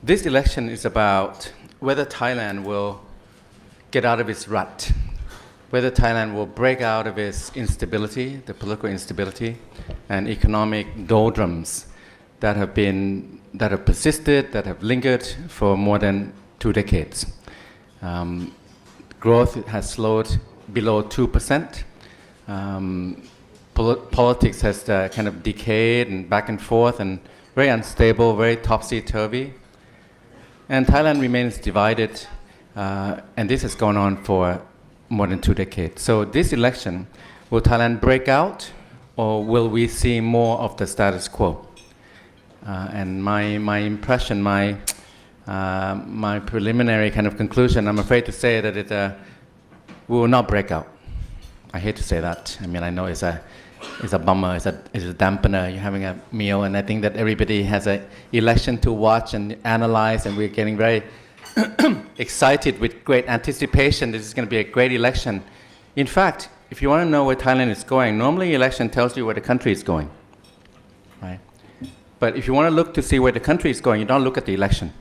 This election is about whether Thailand will get out of its rut, whether Thailand will break out of its instability, the political instability, and economic doldrums that have persisted, that have lingered for more than 2 decades. Growth has slowed below 2%. Politics has kind of decayed and back and forth and very unstable, very topsy-turvy. And Thailand remains divided, and this has gone on for more than 2 decades. So this election, will Thailand break out, or will we see more of the status quo? And my impression, my preliminary kind of conclusion, I'm afraid to say that we will not break out. I hate to say that. I mean, I know it's a bummer, it's a dampener. You're having a meal, and I think that everybody has an election to watch and analyze, and we're getting very excited with great anticipation. This is going to be a great election. In fact, if you want to know where Thailand is going, normally election tells you where the country is going, right? But if you want to look to see where the country is going, you don't look at the election.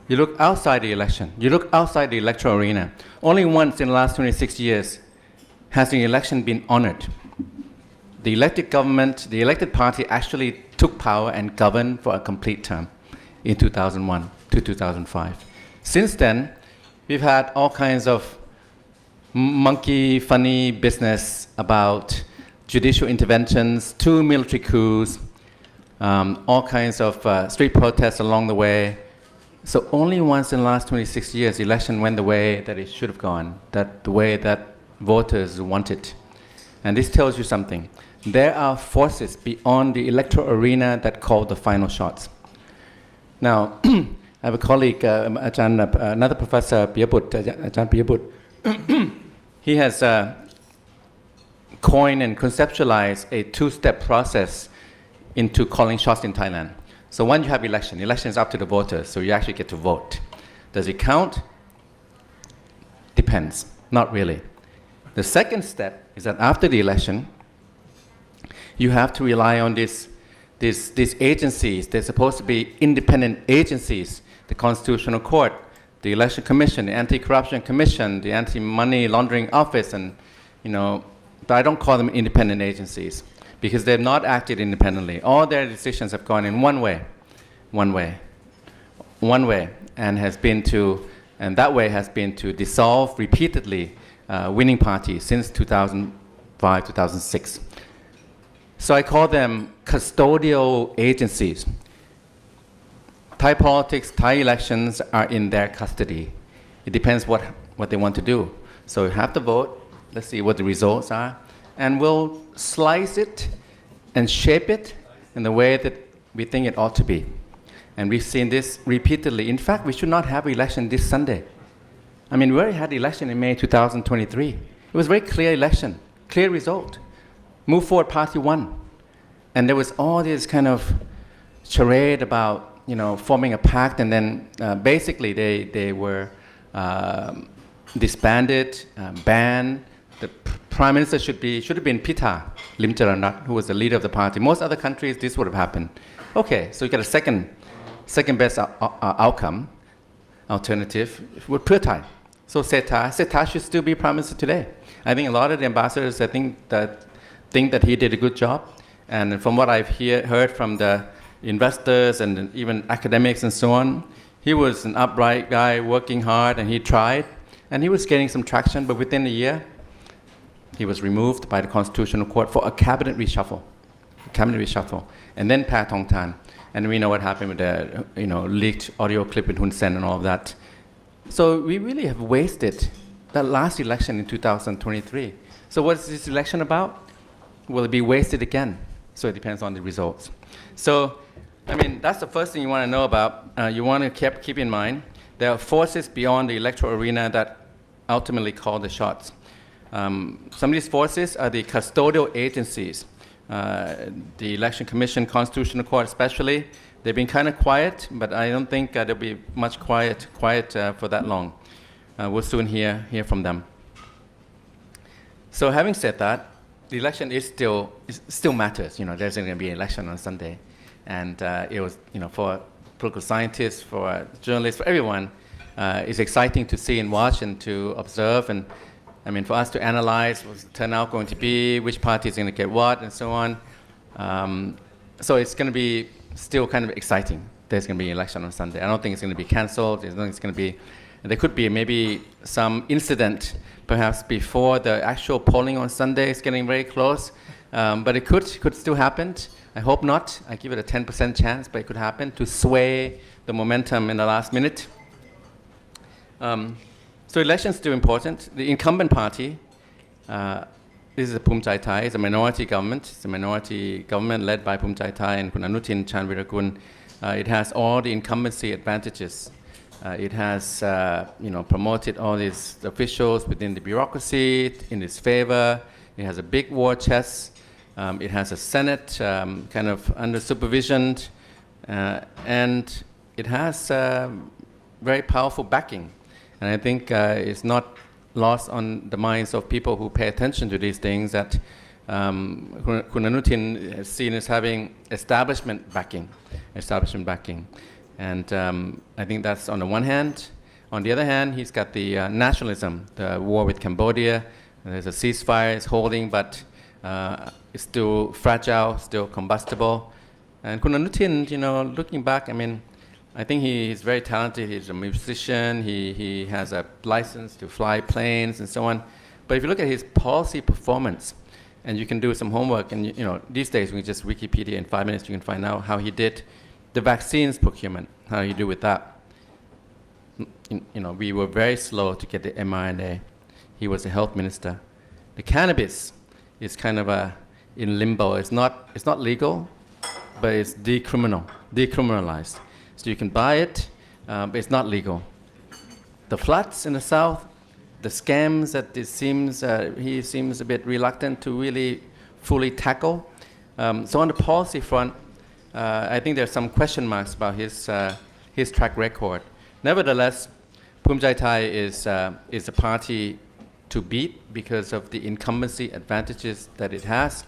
You look outside the election. You look outside the electoral arena. Only once in the last 26 years has the election been honored. The elected government, the elected party actually took power and governed for a complete term in 2001 to 2005. Since then, we've had all kinds of monkey funny business about judicial interventions, 2 military coups, all kinds of street protests along the way. So only once in the last 26 years, the election went the way that it should have gone, the way that voters wanted. And this tells you something. There are forces beyond the electoral arena that call the final shots. Now, I have a colleague, another professor, Ajahn Piyabut. He has coined and conceptualized a 2-step process into calling shots in Thailand. So once you have election is up to the voters, so you actually get to vote. Does it count? Depends, not really. The second step is that after the election, you have to rely on these agencies. They're supposed to be independent agencies, the Constitutional Court, the Election Commission, the Anti-Corruption Commission, the Anti-Money Laundering Office, and, but I don't call them independent agencies, because they've not acted independently. All their decisions have gone in one way, and that way has been to dissolve repeatedly winning parties since 2005, 2006. So I call them custodial agencies. Thai politics, Thai elections are in their custody. It depends what they want to do. So you have to vote, let's see what the results are, and we'll slice it and shape it in the way that we think it ought to be. And we've seen this repeatedly. In fact, we should not have an election this Sunday. I mean, we already had the election in May 2023. It was a very clear election, clear result. Move Forward Party won. And there was all this kind of charade about, forming a pact, and then basically they were disbanded, banned. The Prime Minister should have been Pitha Limcharanrat, who was the leader of the party. Most other countries, this would have happened. Okay, so you get a second best outcome, alternative, with Pheu Thai. So Sethar should still be Prime Minister today. I think a lot of the ambassadors, think that he did a good job. And from what I've heard from the investors and even academics and so on, he was an upright guy, working hard, and he tried. And he was getting some traction, but within a year, he was removed by the Constitutional Court for a cabinet reshuffle. And then Pat Tong Tan. And we know what happened with the leaked audio clip with Hun Sen and all of that. So we really have wasted that last election in 2023. So what is this election about? Will it be wasted again? So it depends on the results. So, that's the first thing you want to know about. You want to keep in mind, there are forces beyond the electoral arena that ultimately call the shots. Some of these forces are the custodial agencies. The Election Commission, Constitutional Court especially, they've been kind of quiet, but I don't think there'll be much quiet for that long. We'll soon hear from them. So having said that, the election still matters. There's going to be an election on Sunday, and it was, for political scientists, for journalists, for everyone. It's exciting to see and watch and to observe. And I mean, for us to analyze what's the turnout going to be, which party is going to get what, and so on. So it's going to be still kind of exciting. There's going to be an election on Sunday. I don't think it's going to be cancelled. I don't think it's going to be. There could be maybe some incident, perhaps before the actual polling on Sunday is getting very close. But it could still happen. I hope not. I give it a 10% chance, but it could happen to sway the momentum in the last minute. So elections still important. The incumbent party, this is a Phum Chai Thai. It's a minority government. It's a minority government led by Phum Chai Thai and Kun Anutin Chanvirakul. It has all the incumbency advantages. It has, promoted all its officials within the bureaucracy in its favor. It has a big war chest. It has a Senate kind of under supervision, and it has very powerful backing. And I think it's not lost on the minds of people who pay attention to these things that Kun Anutin is seen as having establishment backing. And I think that's on the one hand. On the other hand, he's got the nationalism, the war with Cambodia. There's a ceasefire, it's holding, but it's still fragile, still combustible. And Kun Anutin, looking back, I mean, I think he's very talented. He's a musician. He has a license to fly planes and so on. But if you look at his policy performance, and you can do some homework, and these days we can just Wikipedia in 5 minutes. You can find out how he did the vaccines procurement, how he do with that. We were very slow to get the mRNA. He was a health minister. The cannabis is kind of in limbo. It's not legal, but it's decriminalized. So you can buy it, but it's not legal. The floods in the south, the scams that he seems a bit reluctant to really fully tackle. So on the policy front, I think there's some question marks about his track record. Nevertheless, Phum Chai Thai is a party to beat because of the incumbency advantages that it has,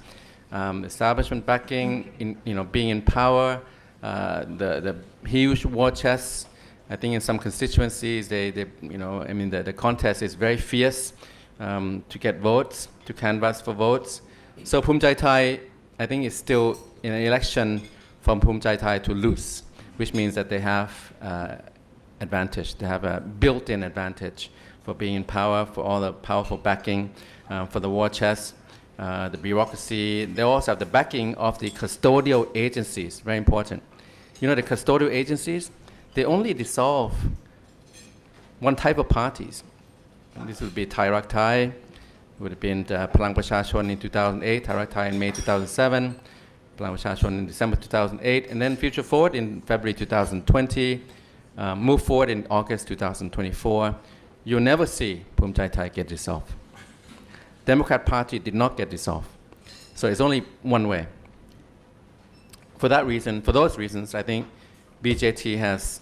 establishment backing, being in power, the huge war chests. I think in some constituencies, the contest is very fierce to get votes, to canvass for votes. So Phum Chai Thai, I think, is still in an election from Phum Chai Thai to lose, which means that they have advantage. They have a built-in advantage for being in power, for all the powerful backing, for the war chest, the bureaucracy. They also have the backing of the custodial agencies, very important. The custodial agencies, they only dissolve one type of parties. And this would be Thai Rak Thai, it would have been Palang Prachachon in 2008, Thai Rak Thai in May 2007, Palang Prachachon in December 2008, and then Future Forward in February 2020, Move Forward in August 2024. You'll never see Phum Chai Thai get dissolved. Democrat Party did not get dissolved. So it's only one way. For those reasons, I think BJT has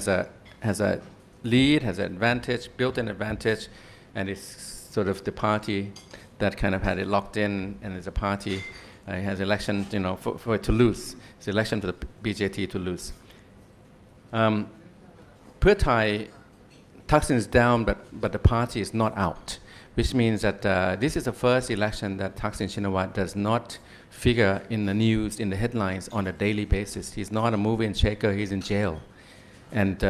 a lead, has an advantage, built-in advantage, and it's sort of the party that kind of had it locked in, and is a party, it has election, for it to lose. It's election for the BJT to lose. Pheu Thai, Thaksin is down, but the party is not out, which means that this is the first election that Thaksin Shinawatra does not figure in the news, in the headlines on a daily basis. He's not a mover and shaker, he's in jail. And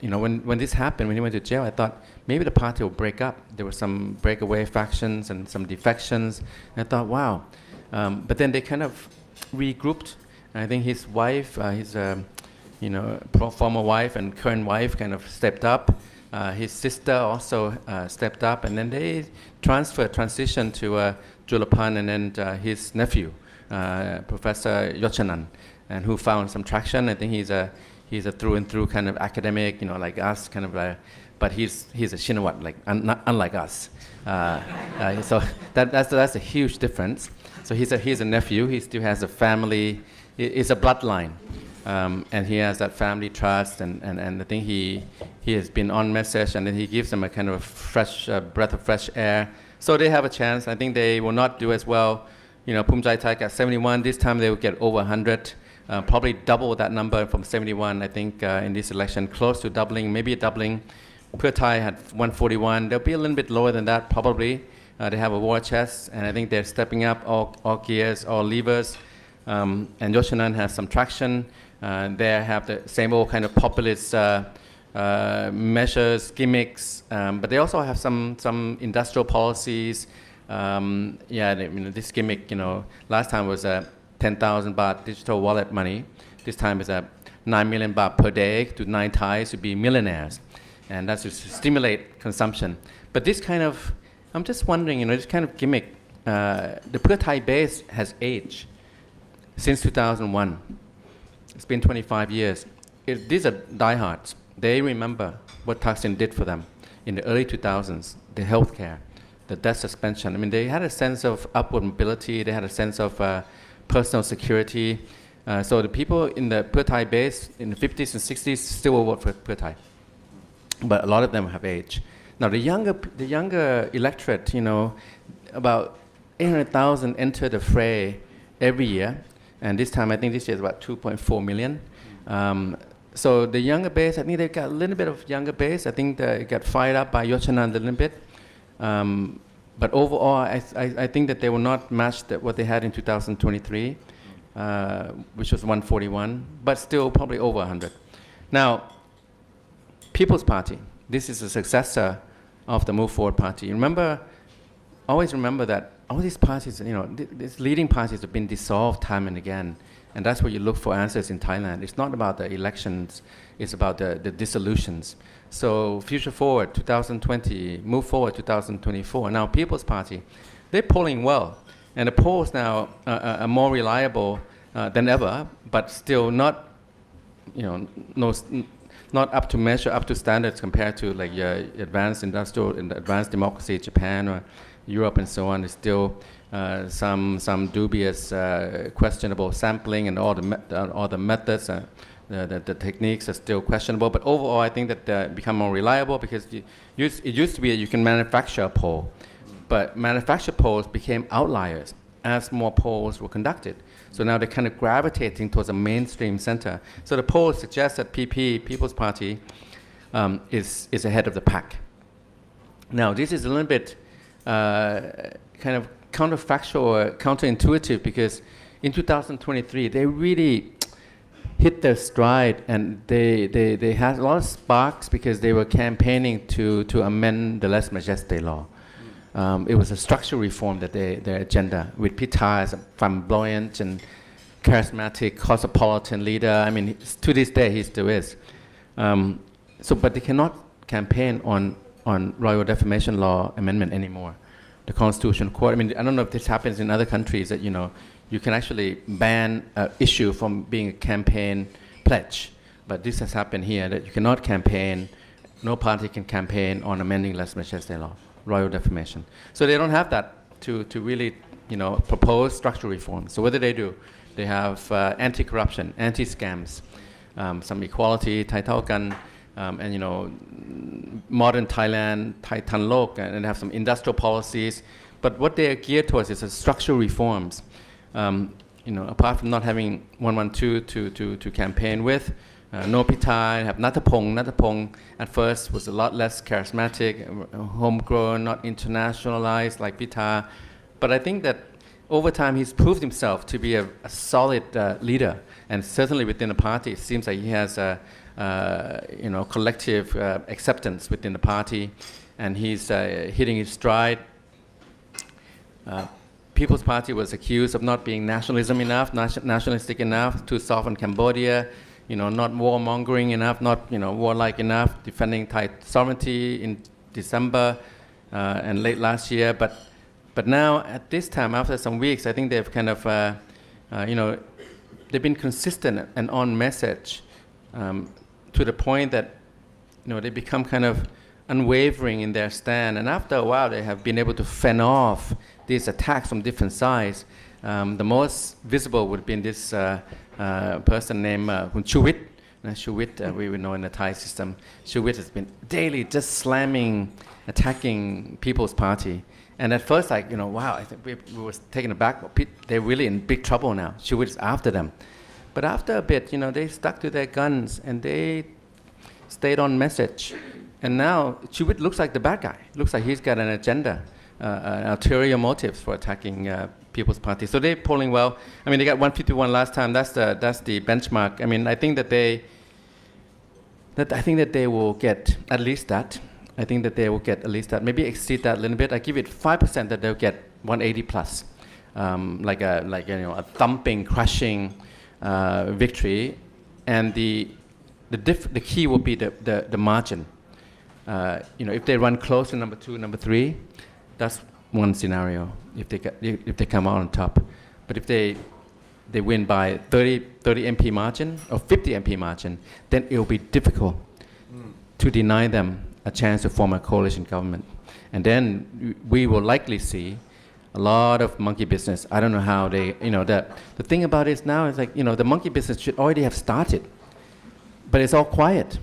when this happened, when he went to jail, I thought maybe the party will break up. There were some breakaway factions and some defections. And I thought, wow. But then they kind of regrouped. And I think his wife, his former wife and current wife kind of stepped up. His sister also stepped up, and then they transitioned to Julapan and then his nephew, Professor Yochanan, and who found some traction. I think he's a through and through kind of academic, like us, kind of, but he's a Shinawatra, unlike us. So that's a huge difference. So he's a nephew. He still has a family. It's a bloodline. And he has that family trust, and I think he has been on message, and then he gives them a kind of a fresh breath of fresh air. So they have a chance. I think they will not do as well. Phum Chai Thai got 71. This time they will get over 100. probably double that number from 71, I think, in this election, close to doubling, maybe doubling. Pheu Thai had 141. They'll be a little bit lower than that, probably. They have a war chest, and I think they're stepping up all gears, all levers. And Yochanan has some traction. They have the same old kind of populist measures, gimmicks, but they also have some industrial policies. This gimmick, last time was 10,000 baht digital wallet money. This time is 9 million baht per day to 9 Thais to be millionaires. And that's to stimulate consumption. But this kind of, I'm just wondering, this kind of gimmick, the Pheu Thai base has aged since 2001. It's been 25 years. These are diehards. They remember what Thaksin did for them in the early 2000s, the healthcare, the debt suspension. I mean, they had a sense of upward mobility. They had a sense of personal security. So the people in the Pheu Thai base in the 50s and 60s still will vote for Pheu Thai. But a lot of them have aged. Now, the younger electorate, about 800,000 enter the fray every year. And this time, I think this year is about 2.4 million. So the younger base, I think they've got a little bit of younger base. I think they got fired up by Yochanan a little bit. But overall, I think that they will not match what they had in 2023, which was 141, but still probably over 100. Now, People's Party, this is a successor of the Move Forward Party. Always remember that all these parties, these leading parties have been dissolved time and again. And that's where you look for answers in Thailand. It's not about the elections, it's about the dissolutions. So Future Forward 2020, Move Forward 2024, now People's Party, they're polling well. And the polls now are more reliable than ever, but still not, not up to measure, up to standards compared to like advanced advanced democracy, Japan or Europe and so on. Is still some dubious, questionable sampling, and all the methods, the techniques are still questionable. But overall, I think that they become more reliable because it used to be that you can manufacture a poll, but manufactured polls became outliers as more polls were conducted. So now they're kind of gravitating towards a mainstream center. So the polls suggest that People's Party, is ahead of the pack. Now this is a little bit kind of counterfactual or counterintuitive because in 2023 they really hit their stride, and they had a lot of sparks because they were campaigning to amend the Lèse Majesté law. It was a structural reform that their agenda, with Pitha as a flamboyant and charismatic cosmopolitan leader. I mean, to this day he still is. But they cannot campaign on royal defamation law amendment anymore. The Constitutional Court, I mean, I don't know if this happens in other countries that, you can actually ban an issue from being a campaign pledge. But this has happened here, that you cannot campaign, no party can campaign on amending Lèse Majesté law, royal defamation. So they don't have that to really, propose structural reforms. So what do? They have anti-corruption, anti-scams, some equality, Thai Thao Kan, and modern Thailand, Thai Tan Lok, and have some industrial policies. But what they are geared towards is structural reforms. Apart from not having 112 to campaign with, no Pitha, have Nattapong. Nattapong at first was a lot less charismatic, homegrown, not internationalized like Pitha. But I think that over time he's proved himself to be a solid leader, and certainly within the party, it seems like he has a collective acceptance within the party, and he's hitting his stride. People's Party was accused of not being nationalistic enough, too soft on Cambodia, not warmongering enough, not warlike enough, defending Thai sovereignty in December and late last year. But now at this time, after some weeks, I think they've kind of they've been consistent and on message to the point that they become kind of unwavering in their stand. And after a while, they have been able to fend off these attacks from different sides. The most visible would have been this person named Khun Chuwit. Chuwit, we would know in the Thai system. Chuwit has been daily just slamming, attacking People's Party. And at first, wow, I think we were taken aback. They're really in big trouble now. Chuwit is after them. But after a bit, they stuck to their guns and they stayed on message. And now Chubut looks like the bad guy. Looks like he's got an agenda, ulterior motives for attacking People's Party. So they're polling well. I mean, they got 151 last time. That's the benchmark. I mean, I think that they will get at least that. I think that they will get at least that. Maybe exceed that a little bit. I give it 5% that they'll get 180 plus, like a thumping, crushing victory. And the key will be the margin. If they run close to number 2, number 3, that's one scenario. If they come out on top, but if they win by 30 MP margin or 50 MP margin, then it will be difficult to deny them a chance to form a coalition government, and then we will likely see a lot of monkey business. I don't know how they, the thing about it now is like, the monkey business should already have started, but it's all quiet.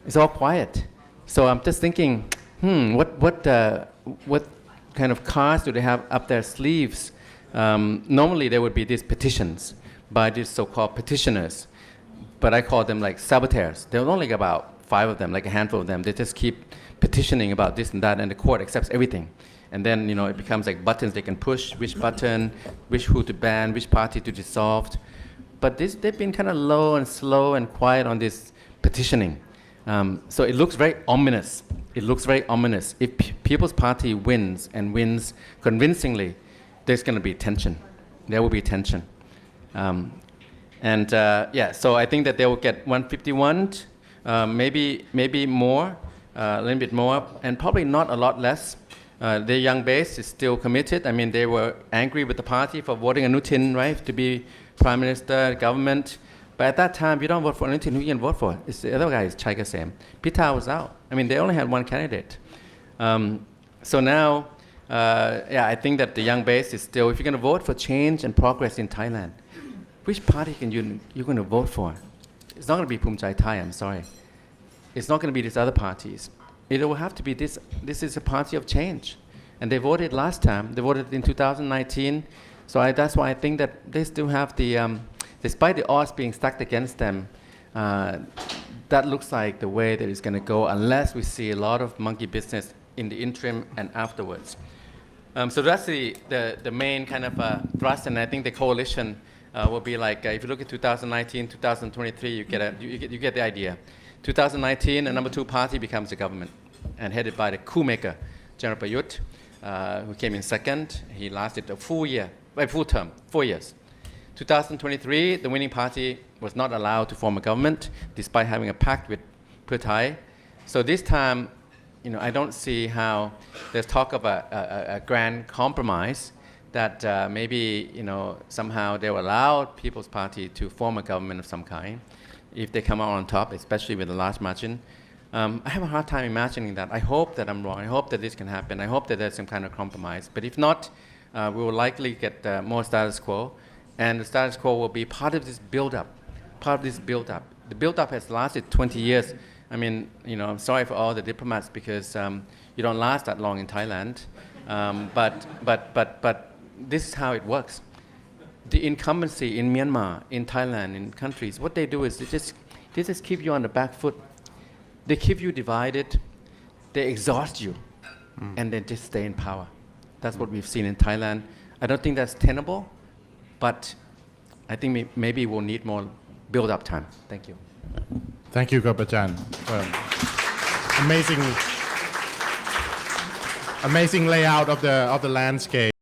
It's all quiet. So I'm just thinking, what kind of cards do they have up their sleeves? Normally there would be these petitions by these so-called petitioners, but I call them like saboteurs. There are only about 5 of them, like a handful of them. They just keep petitioning about this and that, and the court accepts everything. And then, it becomes like buttons they can push, which button, who to ban, which party to dissolve. But they've been kind of low and slow and quiet on this petitioning. So it looks very ominous. It looks very ominous. If People's Party wins and wins convincingly, there's going to be tension. There will be tension. So I think that they will get 151, maybe more, a little bit more, and probably not a lot less. Their young base is still committed. I mean, they were angry with the party for voting Anutin, right, to be prime minister, government. But at that time, you don't vote for Anutin, who you can vote for? It's the other guy is Chai Kasem. Pitha was out. I mean, they only had one candidate. So now, I think that the young base is still, if you're going to vote for change and progress in Thailand, which party you're going to vote for? It's not going to be Phum Chai Thai, I'm sorry. It's not going to be these other parties. It will have to be this. This is a party of change. And they voted last time. They voted in 2019. So that's why I think that they still have the, despite the odds being stacked against them, that looks like the way that it's going to go unless we see a lot of monkey business in the interim and afterwards. So that's the main kind of thrust, and I think the coalition will be like, if you look at 2019, 2023, you get the idea. 2019, a number 2 party becomes the government, and headed by the coup maker, General Prayut, who came in second. He lasted a full term, 4 years. 2023, the winning party was not allowed to form a government, despite having a pact with Pheu Thai. So this time, I don't see how there's talk of a grand compromise that maybe, somehow they will allow People's Party to form a government of some kind if they come out on top, especially with a large margin. I have a hard time imagining that. I hope that I'm wrong. I hope that this can happen. I hope that there's some kind of compromise. But if not, we will likely get more status quo. And the status quo will be part of this build-up. The build-up has lasted 20 years. I mean, I'm sorry for all the diplomats because you don't last that long in Thailand. But this is how it works. The incumbency in Myanmar, in Thailand, in countries, what they do is they just keep you on the back foot. They keep you divided. They exhaust you, and then just stay in power. That's what we've seen in Thailand. I don't think that's tenable, but I think maybe we'll need more build-up time. Thank you. Thank you, Gorbajan. Amazing layout of the landscape.